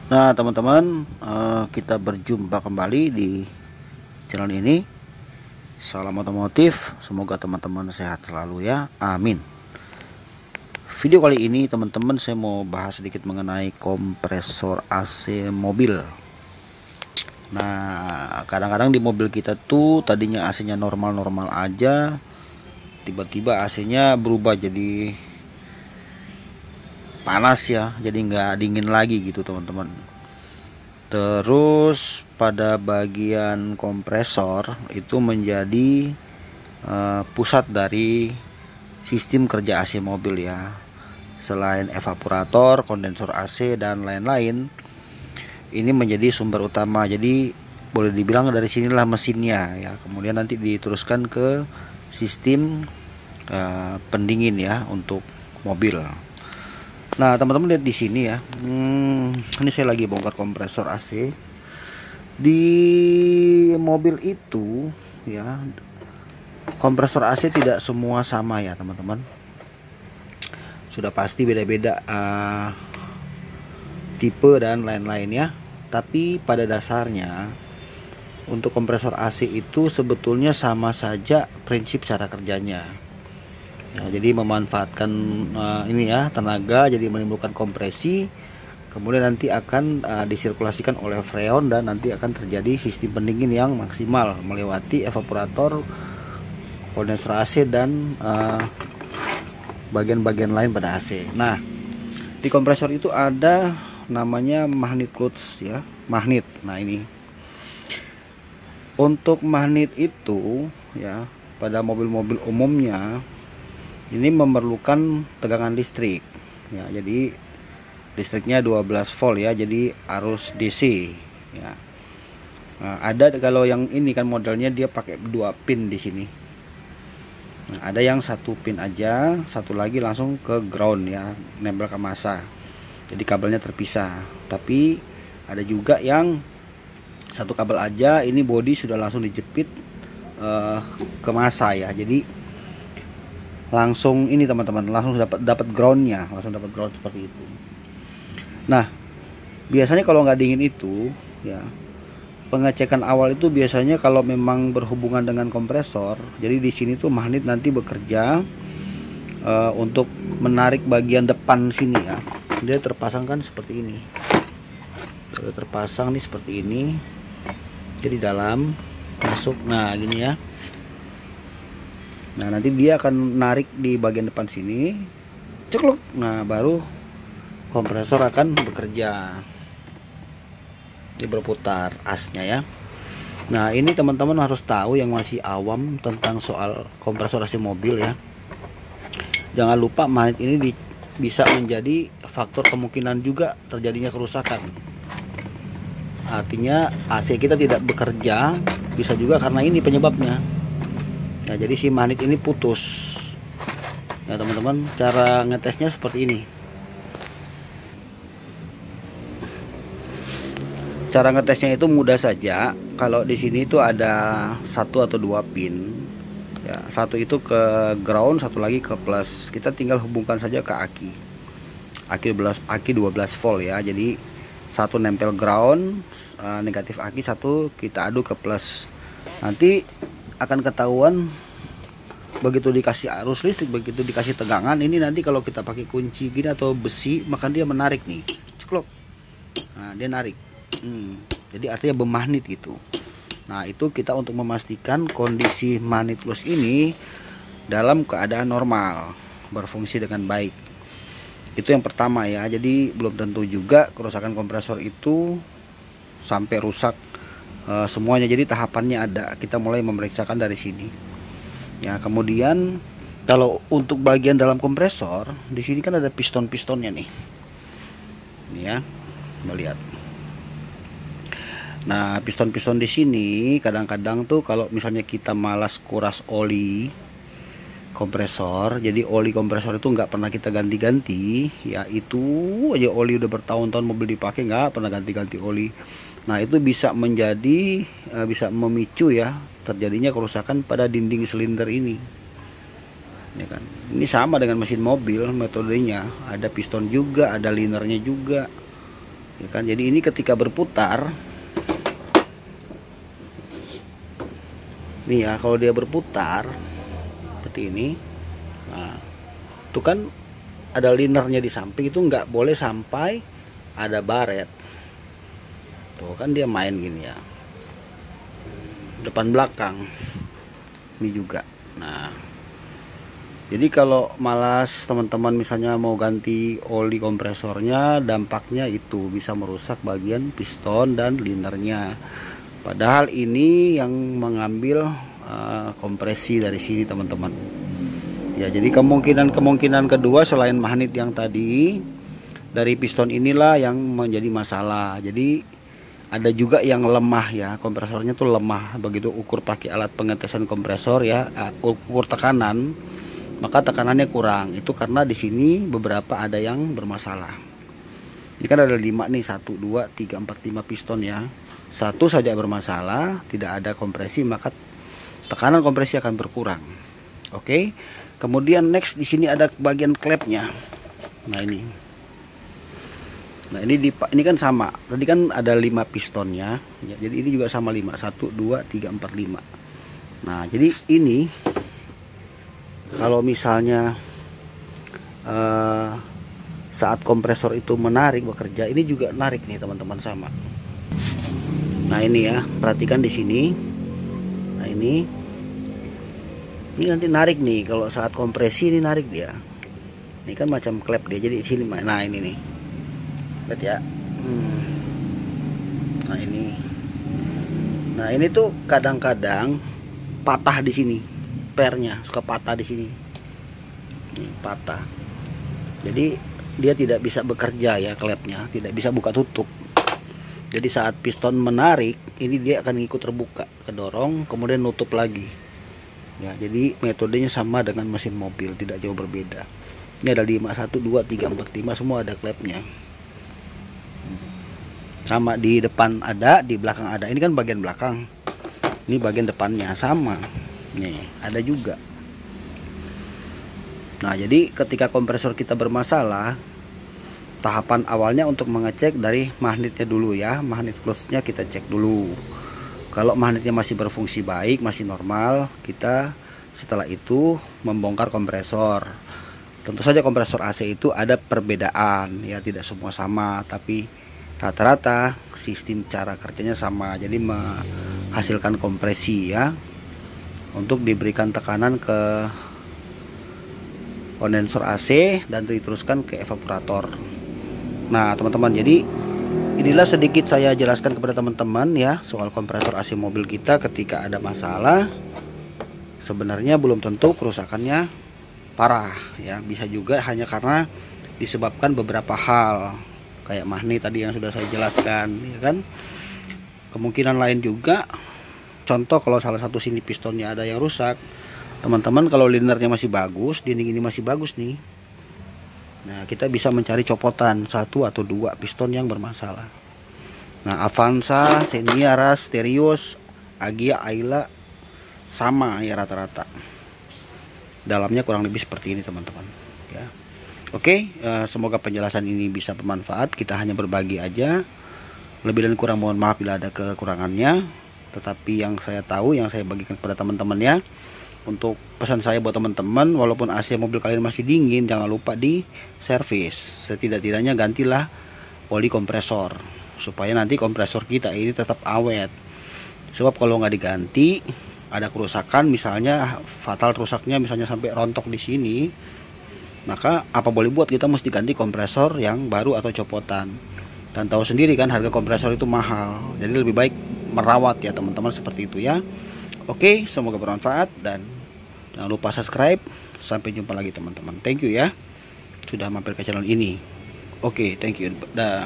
Nah teman-teman, kita berjumpa kembali di channel ini. Salam otomotif, semoga teman-teman sehat selalu ya, amin. Video kali ini teman-teman saya mau bahas sedikit mengenai kompresor AC mobil. Nah kadang-kadang di mobil kita tuh tadinya AC-nya normal-normal aja, tiba-tiba AC-nya berubah jadi panas ya, jadi nggak dingin lagi gitu teman-teman. Terus pada bagian kompresor itu menjadi pusat dari sistem kerja AC mobil ya. Selain evaporator, kondensor AC dan lain-lain, ini menjadi sumber utama. Jadi boleh dibilang dari sinilah mesinnya ya. Kemudian nanti diteruskan ke sistem pendingin ya untuk mobil. Nah teman-teman lihat di sini ya, ini saya lagi bongkar kompresor AC di mobil itu ya. Kompresor AC tidak semua sama ya teman-teman, sudah pasti beda-beda tipe dan lain-lain ya. Tapi pada dasarnya untuk kompresor AC itu sebetulnya sama saja prinsip cara kerjanya. Ya, jadi memanfaatkan ini ya tenaga, jadi menimbulkan kompresi, kemudian nanti akan disirkulasikan oleh freon dan nanti akan terjadi sistem pendingin yang maksimal melewati evaporator, kondensor AC dan bagian-bagian lain pada AC. Nah di kompresor itu ada namanya magnet clutch ya, magnet. Nah ini untuk magnet itu ya, pada mobil-mobil umumnya ini memerlukan tegangan listrik ya, jadi listriknya 12 volt ya, jadi arus DC ya. Nah, ada kalau yang ini kan modelnya dia pakai 2 pin di sini. Nah, ada yang 1 pin aja, satu lagi langsung ke ground ya, nempel ke massa, jadi kabelnya terpisah. Tapi ada juga yang 1 kabel aja, ini body sudah langsung dijepit ke massa ya, jadi langsung ini teman-teman, langsung dapat groundnya, langsung dapat ground seperti itu. Nah biasanya kalau nggak dingin itu ya, pengecekan awal itu biasanya kalau memang berhubungan dengan kompresor, jadi di sini tuh magnet nanti bekerja untuk menarik bagian depan sini ya. Dia terpasang kan seperti ini, terpasang nih seperti ini, jadi dalam masuk, nah gini ya. Nah nanti dia akan narik di bagian depan sini, cekluk, nah baru kompresor akan bekerja, dia berputar asnya ya. Nah ini teman-teman harus tahu yang masih awam tentang soal kompresor AC mobil ya. Jangan lupa magnet ini bisa menjadi faktor kemungkinan juga terjadinya kerusakan. Artinya AC kita tidak bekerja bisa juga karena ini penyebabnya. Nah jadi si magnet ini putus ya teman-teman. Cara ngetesnya seperti ini. Cara ngetesnya itu mudah saja. Kalau di sini itu ada 1 atau 2 pin ya, satu itu ke ground, satu lagi ke plus. Kita tinggal hubungkan saja ke aki 12 volt ya. Jadi satu nempel ground, negatif aki, satu kita adu ke plus. Nanti akan ketahuan begitu dikasih arus listrik, begitu dikasih tegangan. Ini nanti kalau kita pakai kunci gini atau besi, maka dia menarik nih, ceklok. Nah dia narik, jadi artinya bermagnet gitu. Nah itu kita untuk memastikan kondisi magnet plus ini dalam keadaan normal, berfungsi dengan baik. Itu yang pertama ya. Jadi belum tentu juga kerusakan kompresor itu sampai rusak semuanya. Jadi tahapannya ada, kita mulai memeriksakan dari sini ya. Kemudian kalau untuk bagian dalam kompresor, di sini kan ada piston-pistonnya nih. Ini ya, melihat. Nah, piston-piston di sini kadang-kadang tuh kalau misalnya kita malas kuras oli kompresor, jadi oli kompresor itu nggak pernah kita ganti-ganti ya, itu aja oli udah bertahun-tahun mobil dipakai nggak pernah ganti-ganti oli. Nah itu bisa menjadi bisa memicu ya terjadinya kerusakan pada dinding silinder ini ya kan. Ini sama dengan mesin mobil, metodenya ada piston juga, ada linernya juga ya kan. Jadi ini ketika berputar nih ya, kalau dia berputar seperti ini, nah itu kan ada linernya di samping, itu nggak boleh sampai ada baret. Tuh kan dia main gini ya, depan belakang ini juga. Nah jadi kalau malas teman-teman misalnya mau ganti oli kompresornya, dampaknya itu bisa merusak bagian piston dan linernya. Padahal ini yang mengambil kompresi dari sini teman-teman. Ya, jadi kemungkinan kedua selain magnet yang tadi, dari piston inilah yang menjadi masalah. Jadi ada juga yang lemah ya, kompresornya tuh lemah. Begitu ukur pakai alat pengetesan kompresor ya, ukur tekanan, maka tekanannya kurang. Itu karena di sini beberapa ada yang bermasalah. Ini kan ada 5 nih, 1 2 3 4 5 piston ya. Satu saja bermasalah, tidak ada kompresi, maka tekanan kompresi akan berkurang. Oke. Kemudian next di sini ada bagian klepnya. Nah ini. Nah ini kan sama. Tadi kan ada 5 pistonnya. Ya, jadi ini juga sama 5. 1 2 3 4 5. Nah, jadi ini kalau misalnya saat kompresor itu menarik bekerja, ini juga narik nih teman-teman, sama. Nah ini ya, perhatikan di sini. Nah ini nanti narik nih, kalau saat kompresi ini narik dia. Ini kan macam klep dia, jadi di sini. Nah ini nih, lihat ya. Nah ini tuh kadang-kadang patah di sini, pernya suka patah di sini. Ini patah. Jadi dia tidak bisa bekerja ya, klepnya tidak bisa buka tutup. Jadi saat piston menarik, ini dia akan ikut terbuka, kedorong, kemudian nutup lagi. Ya, jadi metodenya sama dengan mesin mobil, tidak jauh berbeda. Ini ada 5, 1 2 3 4 5, semua ada klepnya. Sama, di depan ada, di belakang ada. Ini kan bagian belakang. Ini bagian depannya sama. Nih, ada juga. Nah, jadi ketika kompresor kita bermasalah, tahapan awalnya untuk mengecek dari magnetnya dulu ya. Magnet close-nya kita cek dulu. Kalau magnetnya masih berfungsi baik, masih normal, kita setelah itu membongkar kompresor. Tentu saja kompresor AC itu ada perbedaan ya, tidak semua sama, tapi rata-rata sistem cara kerjanya sama. Jadi menghasilkan kompresi ya, untuk diberikan tekanan ke kondensor AC dan diteruskan ke evaporator. Nah teman-teman, jadi inilah sedikit saya jelaskan kepada teman-teman ya soal kompresor AC mobil kita. Ketika ada masalah, sebenarnya belum tentu kerusakannya parah ya, bisa juga hanya karena disebabkan beberapa hal kayak magnet tadi yang sudah saya jelaskan ya kan. Kemungkinan lain juga, contoh kalau salah satu sini pistonnya ada yang rusak, teman-teman, kalau linernya masih bagus, dinding ini masih bagus nih, nah kita bisa mencari copotan 1 atau 2 piston yang bermasalah. Nah Avanza, Xenia, Ras, Terios, Agia, Ayla sama ya, rata-rata dalamnya kurang lebih seperti ini teman-teman ya. Oke, semoga penjelasan ini bisa bermanfaat. Kita hanya berbagi aja, lebih dan kurang mohon maaf bila ada kekurangannya. Tetapi yang saya tahu, yang saya bagikan kepada teman-teman ya, untuk pesan saya buat teman-teman, walaupun AC mobil kalian masih dingin, jangan lupa di servis. Setidak-tidaknya gantilah oli kompresor supaya nanti kompresor kita ini tetap awet. Sebab kalau nggak diganti, ada kerusakan, misalnya fatal rusaknya, misalnya sampai rontok di sini, maka apa boleh buat, kita mesti ganti kompresor yang baru atau copotan. Dan tahu sendiri kan harga kompresor itu mahal, jadi lebih baik merawat ya teman-teman, seperti itu ya. Oke, semoga bermanfaat dan jangan lupa subscribe. Sampai jumpa lagi teman-teman. Thank you ya sudah mampir ke channel ini. Oke, thank you. Dah.